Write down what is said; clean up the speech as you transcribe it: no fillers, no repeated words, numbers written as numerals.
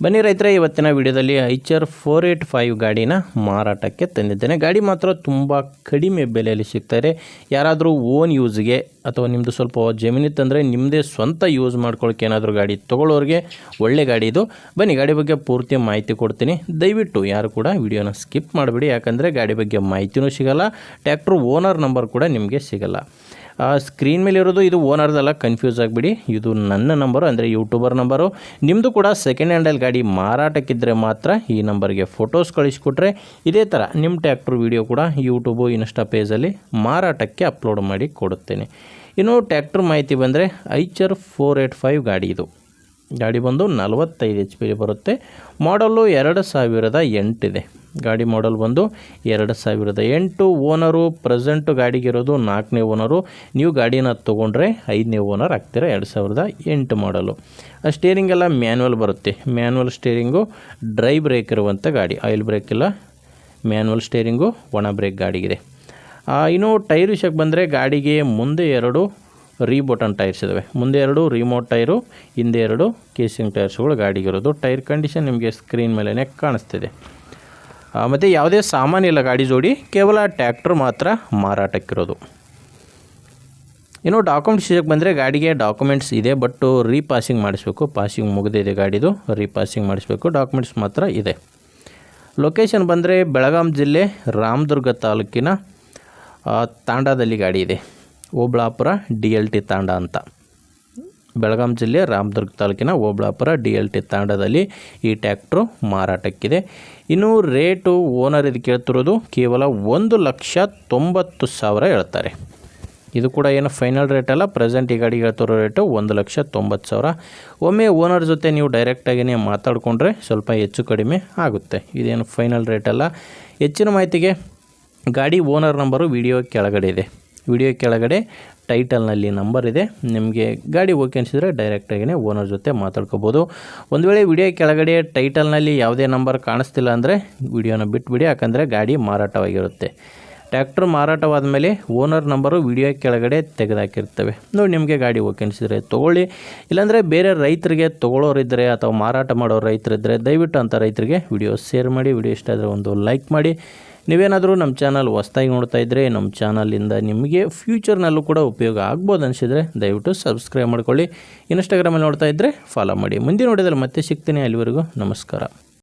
ಬನ್ನಿ ರೈತರೆ, ಇವತ್ತಿನ ವಿಡಿಯೋದಲ್ಲಿ ಐಚರ್ 485 ಗಾಡಿನ ಮಾರಾಟಕ್ಕೆ ತಂದಿದ್ದೇನೆ. ಗಾಡಿ ಮಾತ್ರ ತುಂಬ ಕಡಿಮೆ ಬೆಲೆಯಲ್ಲಿ ಸಿಗ್ತಾರೆ. ಯಾರಾದರೂ ಓನ್ ಯೂಸ್ಗೆ ಅಥವಾ ನಿಮ್ಮದು ಸ್ವಲ್ಪ ಜಮೀನಿತ್ತಂದರೆ ನಿಮ್ಮದೇ ಸ್ವಂತ ಯೂಸ್ ಮಾಡ್ಕೊಳ್ಳೋಕೆ ಏನಾದರೂ ಗಾಡಿ ತೊಗೊಳ್ಳೋರಿಗೆ ಒಳ್ಳೆ ಗಾಡಿ ಇದು. ಬನ್ನಿ ಗಾಡಿ ಬಗ್ಗೆ ಪೂರ್ತಿ ಮಾಹಿತಿ ಕೊಡ್ತೀನಿ. ದಯವಿಟ್ಟು ಯಾರು ಕೂಡ ವಿಡಿಯೋನ ಸ್ಕಿಪ್ ಮಾಡಿಬಿಡಿ, ಯಾಕಂದರೆ ಗಾಡಿ ಬಗ್ಗೆ ಮಾಹಿತಿನೂ ಸಿಗೋಲ್ಲ, ಟ್ರ್ಯಾಕ್ಟ್ರ್ ಓನರ್ ನಂಬರ್ ಕೂಡ ನಿಮಗೆ ಸಿಗೋಲ್ಲ. ಸ್ಕ್ರೀನ್ ಮೇಲೆ ಇರೋದು ಇದು ಓನರ್ದೆಲ್ಲ, ಕನ್ಫ್ಯೂಸ್ ಆಗಿಬಿಡಿ. ಇದು ನನ್ನ ನಂಬರು, ಅಂದರೆ ಯೂಟ್ಯೂಬರ್ ನಂಬರು. ನಿಮ್ಮದು ಕೂಡ ಸೆಕೆಂಡ್ ಹ್ಯಾಂಡಲ್ಲಿ ಗಾಡಿ ಮಾರಾಟಕ್ಕಿದ್ದರೆ ಮಾತ್ರ ಈ ನಂಬರ್ಗೆ ಫೋಟೋಸ್ ಕಳಿಸ್ಕೊಟ್ರೆ ಇದೇ ಥರ ನಿಮ್ಮ ಟ್ರ್ಯಾಕ್ಟ್ರ್ ವಿಡಿಯೋ ಕೂಡ ಯೂಟ್ಯೂಬು ಇನ್ಸ್ಟಾ ಪೇಜಲ್ಲಿ ಮಾರಾಟಕ್ಕೆ ಅಪ್ಲೋಡ್ ಮಾಡಿ ಕೊಡುತ್ತೇನೆ. ಇನ್ನು ಟ್ರ್ಯಾಕ್ಟ್ರ್ ಮಾಹಿತಿ ಬಂದರೆ ಐಚರ್ 485 ಗಾಡಿ ಇದು. ಗಾಡಿ ಬಂದು 45 HP ಬರುತ್ತೆ. ಮಾಡಲ್ಲು 2008 ಇದೆ. ಗಾಡಿ ಮಾಡಲ್ ಬಂದು 2008. ಓನರು ಪ್ರೆಸೆಂಟು ಗಾಡಿಗಿರೋದು 4ನೇ ಓನರು. ನೀವು ಗಾಡಿನ ತೊಗೊಂಡ್ರೆ 5ನೇ ಓನರ್ ಆಗ್ತೀರ. 2008 ಮಾಡಲು. ಸ್ಟೇರಿಂಗ್ ಎಲ್ಲ ಮ್ಯಾನ್ಯಲ್ ಬರುತ್ತೆ. ಮ್ಯಾನ್ಯಲ್ ಸ್ಟೇರಿಂಗು, ಡ್ರೈ ಬ್ರೇಕ್ ಇರುವಂಥ ಗಾಡಿ, ಆಯಿಲ್ ಬ್ರೇಕ್ ಇಲ್ಲ, ಮ್ಯಾನ್ಯಲ್ ಸ್ಟೇರಿಂಗು, ಒಣ ಬ್ರೇಕ್ ಗಾಡಿಗಿದೆ. ಇನ್ನು ಟೈರ್ ವಿಷಯಕ್ಕೆ ಬಂದರೆ ಗಾಡಿಗೆ ಮುಂದೆ 2 ರೀಬೋಟನ್ ಟೈರ್ಸ್ ಇದ್ದಾವೆ. ಮುಂದೆ 2 ರಿಮೋಟ್ ಟೈರು, ಹಿಂದೆ 2 ಕೇಸಿಂಗ್ ಟೈರ್ಸ್ಗಳು ಗಾಡಿಗಿರೋದು. ಟೈರ್ ಕಂಡೀಷನ್ ನಿಮಗೆ ಸ್ಕ್ರೀನ್ ಮೇಲೇ ಕಾಣಿಸ್ತಿದೆ. ಮತ್ತು ಯಾವುದೇ ಸಾಮಾನಿಲ್ಲ ಗಾಡಿ ಜೋಡಿ, ಕೇವಲ ಟ್ರ್ಯಾಕ್ಟರ್ ಮಾತ್ರ ಮಾರಾಟಕ್ಕಿರೋದು. ಇನ್ನು ಡಾಕ್ಯುಮೆಂಟ್ಸ್ ವಿಷಯಕ್ಕೆ ಬಂದರೆ ಗಾಡಿಗೆ ಡಾಕ್ಯುಮೆಂಟ್ಸ್ ಇದೆ, ಬಟ್ ರೀಪಾಸಿಂಗ್ ಮಾಡಿಸ್ಬೇಕು. ಪಾಸಿಂಗ್ ಮುಗಿದಿದೆ ಗಾಡಿದು, ರೀಪಾಸಿಂಗ್ ಮಾಡಿಸ್ಬೇಕು. ಡಾಕ್ಯುಮೆಂಟ್ಸ್ ಮಾತ್ರ ಇದೆ. ಲೊಕೇಶನ್ ಬಂದರೆ ಬೆಳಗಾಂ ಜಿಲ್ಲೆ ರಾಮದುರ್ಗ ತಾಲೂಕಿನ ತಾಂಡಾದಲ್ಲಿ ಗಾಡಿ ಇದೆ. ಓಬಳಾಪುರ DLT ತಾಂಡ ಅಂತ. ಬೆಳಗಾಂ ಜಿಲ್ಲೆ ರಾಮದುರ್ಗ ತಾಲೂಕಿನ ಓಬಳಾಪುರ DLT ತಾಂಡದಲ್ಲಿ ಈ ಟ್ರ್ಯಾಕ್ಟ್ರು ಮಾರಾಟಕ್ಕಿದೆ. ಇನ್ನು ರೇಟು ಓನರ್ ಇದು ಕೇಳ್ತಿರೋದು ಕೇವಲ 1,90,000 ಹೇಳ್ತಾರೆ. ಇದು ಕೂಡ ಏನು ಫೈನಲ್ ರೇಟ್ ಅಲ್ಲ. ಪ್ರೆಸೆಂಟ್ ಈ ಗಾಡಿಗೆ ಹೇಳ್ತಿರೋ ರೇಟು 1,90,000. ಒಮ್ಮೆ ಓನರ್ ಜೊತೆ ನೀವು ಡೈರೆಕ್ಟಾಗಿಯೇ ಮಾತಾಡಿಕೊಂಡ್ರೆ ಸ್ವಲ್ಪ ಹೆಚ್ಚು ಕಡಿಮೆ ಆಗುತ್ತೆ. ಇದೇನು ಫೈನಲ್ ರೇಟ್ ಅಲ್ಲ. ಹೆಚ್ಚಿನ ಮಾಹಿತಿಗೆ ಗಾಡಿ ಓನರ್ ನಂಬರು ವಿಡಿಯೋ ಕೆಳಗಡೆ ಇದೆ. ವಿಡಿಯೋ ಕೆಳಗಡೆ ಟೈಟಲ್ನಲ್ಲಿ ನಂಬರ್ ಇದೆ. ನಿಮಗೆ ಗಾಡಿ ಓಕೆ ಅನಿಸಿದರೆ ಡೈರೆಕ್ಟಾಗಿಯೇ ಓನರ್ ಜೊತೆ ಮಾತಾಡ್ಕೋಬೋದು. ಒಂದು ವೇಳೆ ವಿಡಿಯೋ ಕೆಳಗಡೆ ಟೈಟಲ್ನಲ್ಲಿ ಯಾವುದೇ ನಂಬರ್ ಕಾಣಿಸ್ತಿಲ್ಲ ಅಂದರೆ ವಿಡಿಯೋನ ಬಿಟ್ಬಿಡಿ, ಯಾಕಂದರೆ ಗಾಡಿ ಮಾರಾಟವಾಗಿರುತ್ತೆ. ಟ್ರ್ಯಾಕ್ಟರ್ ಮಾರಾಟವಾದ ಮೇಲೆ ಓನರ್ ನಂಬರು ವಿಡಿಯೋ ಕೆಳಗಡೆ ತೆಗೆದಾಕಿರ್ತವೆ. ನೋಡಿ, ನಿಮಗೆ ಗಾಡಿ ಓಕೆ ಅನಿಸಿದರೆ ತೊಗೊಳ್ಳಿ. ಇಲ್ಲಾಂದರೆ ಬೇರೆ ರೈತರಿಗೆ ತೊಗೊಳ್ಳೋರಿದ್ದರೆ ಅಥವಾ ಮಾರಾಟ ಮಾಡೋ ರೈತರಿದ್ದರೆ ದಯವಿಟ್ಟು ಅಂಥ ರೈತರಿಗೆ ವಿಡಿಯೋ ಶೇರ್ ಮಾಡಿ. ವಿಡಿಯೋ ಇಷ್ಟ ಆದರೆ ಒಂದು ಲೈಕ್ ಮಾಡಿ. ನೀವೇನಾದರೂ ನಮ್ಮ ಚಾನಲ್ ಹೊಸ್ದಾಗಿ ನೋಡ್ತಾ ಇದ್ದರೆ, ನಮ್ಮ ಚಾನಲಿಂದ ನಿಮಗೆ ಫ್ಯೂಚರ್ನಲ್ಲೂ ಕೂಡ ಉಪಯೋಗ ಆಗ್ಬೋದು ಅನಿಸಿದರೆ ದಯವಿಟ್ಟು ಸಬ್ಸ್ಕ್ರೈಬ್ ಮಾಡ್ಕೊಳ್ಳಿ. ಇನ್ಸ್ಟಾಗ್ರಾಮಲ್ಲಿ ನೋಡ್ತಾ ಇದ್ದರೆ ಫಾಲೋ ಮಾಡಿ. ಮುಂದಿನ ನೋಡಿದರೆ ಮತ್ತೆ ಸಿಗ್ತೀನಿ. ಅಲ್ಲಿವರೆಗೂ ನಮಸ್ಕಾರ.